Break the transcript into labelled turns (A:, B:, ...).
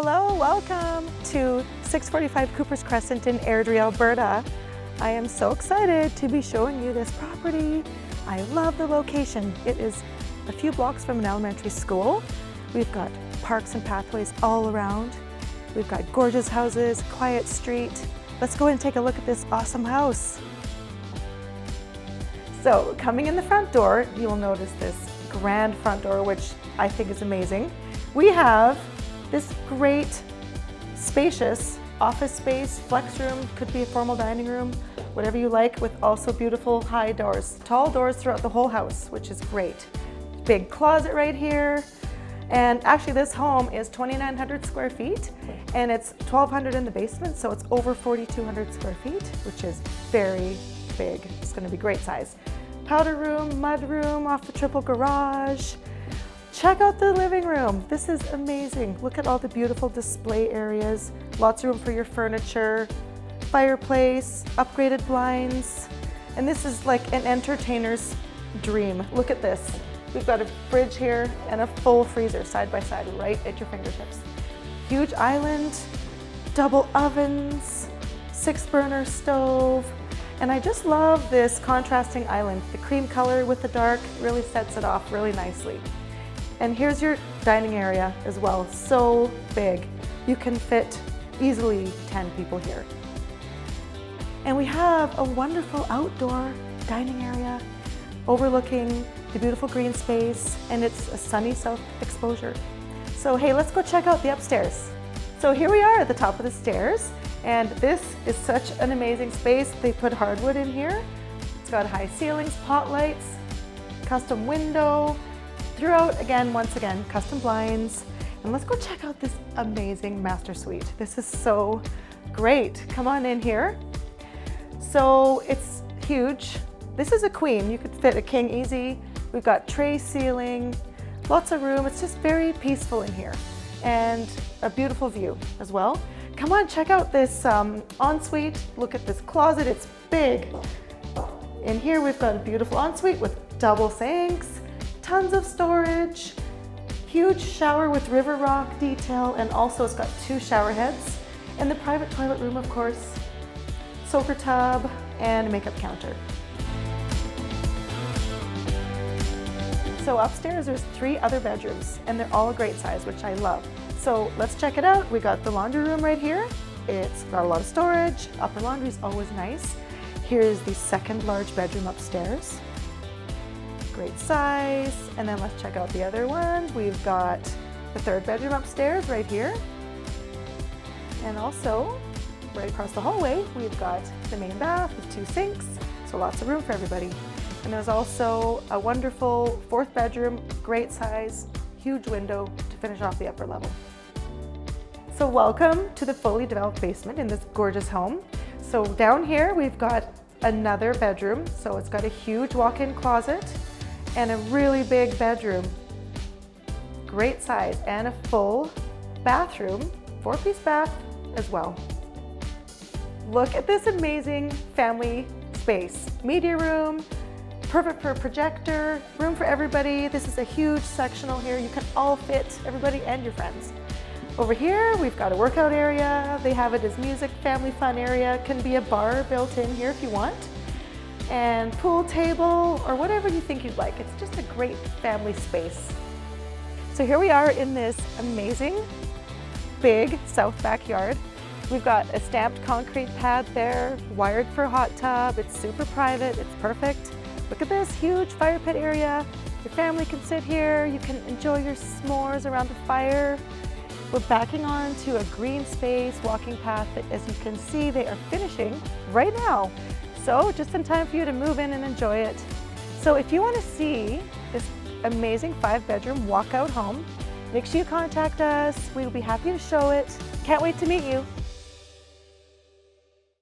A: Hello, welcome to 645 Cooper's Crescent in Airdrie, Alberta. I am so excited to be showing you this property. I love the location. It is a few blocks from an elementary school. We've got parks and pathways all around. We've got gorgeous houses, quiet street. Let's go and take a look at this awesome house. So coming in the front door, you'll notice this grand front door, which I think is amazing. We have this great, spacious office space, flex room, could be a formal dining room, whatever you like, with also beautiful high doors, tall doors throughout the whole house, which is great. Big closet right here. And actually this home is 2,900 square feet and it's 1,200 in the basement, so it's over 4,200 square feet, which is very big. It's gonna be great size. Powder room, mud room off the triple garage. Check out the living room. This is amazing. Look at all the beautiful display areas. Lots of room for your furniture, fireplace, upgraded blinds. And this is like an entertainer's dream. Look at this. We've got a fridge here and a full freezer side by side right at your fingertips. Huge island, double ovens, 6-burner stove. And I just love this contrasting island. The cream color with the dark really sets it off really nicely. And here's your dining area as well, so big. You can fit easily 10 people here. And we have a wonderful outdoor dining area overlooking the beautiful green space, and it's a sunny south exposure. So hey, let's go check out the upstairs. So here we are at the top of the stairs, and this is such an amazing space. They put hardwood in here. It's got high ceilings, pot lights, custom window. Throughout, once again, custom blinds. And let's go check out this amazing master suite. This is so great. Come on in here. So it's huge. This is a queen. You could fit a king easy. We've got tray ceiling, lots of room. It's just very peaceful in here and a beautiful view as well. Come on, check out this ensuite. Look at this closet, it's big. In here, we've got a beautiful ensuite with double sinks, tons of storage, huge shower with river rock detail, and also it's got 2 shower heads, and the private toilet room, of course, soaker tub, and a makeup counter. So upstairs, there's 3 other bedrooms, and they're all a great size, which I love. So let's check it out. We got the laundry room right here. It's got a lot of storage. Upper laundry is always nice. Here's the 2nd large bedroom upstairs. Great size. And then let's check out the other ones. We've got the 3rd bedroom upstairs right here. And also right across the hallway, we've got the main bath with 2 sinks. So lots of room for everybody. And there's also a wonderful 4th bedroom, great size, huge window to finish off the upper level. So welcome to the fully developed basement in this gorgeous home. So down here, we've got another bedroom. So it's got a huge walk-in closet and a really big bedroom, great size, and a full bathroom, 4-piece bath as well. Look at this amazing family space. Media room, perfect for a projector, room for everybody. This is a huge sectional here. You can all fit, everybody and your friends. Over here, we've got a workout area. They have it as music, family fun area. Can be a bar built in here if you want. And pool table, or whatever you think you'd like. It's just a great family space. So here we are in this amazing, big south backyard. We've got a stamped concrete pad there, wired for a hot tub. It's super private, it's perfect. Look at this huge fire pit area. Your family can sit here. You can enjoy your s'mores around the fire. We're backing onto a green space walking path that, as you can see, they are finishing right now. So just in time for you to move in and enjoy it. So if you want to see this amazing 5-bedroom walkout home, make sure you contact us. We'll be happy to show it. Can't wait to meet you.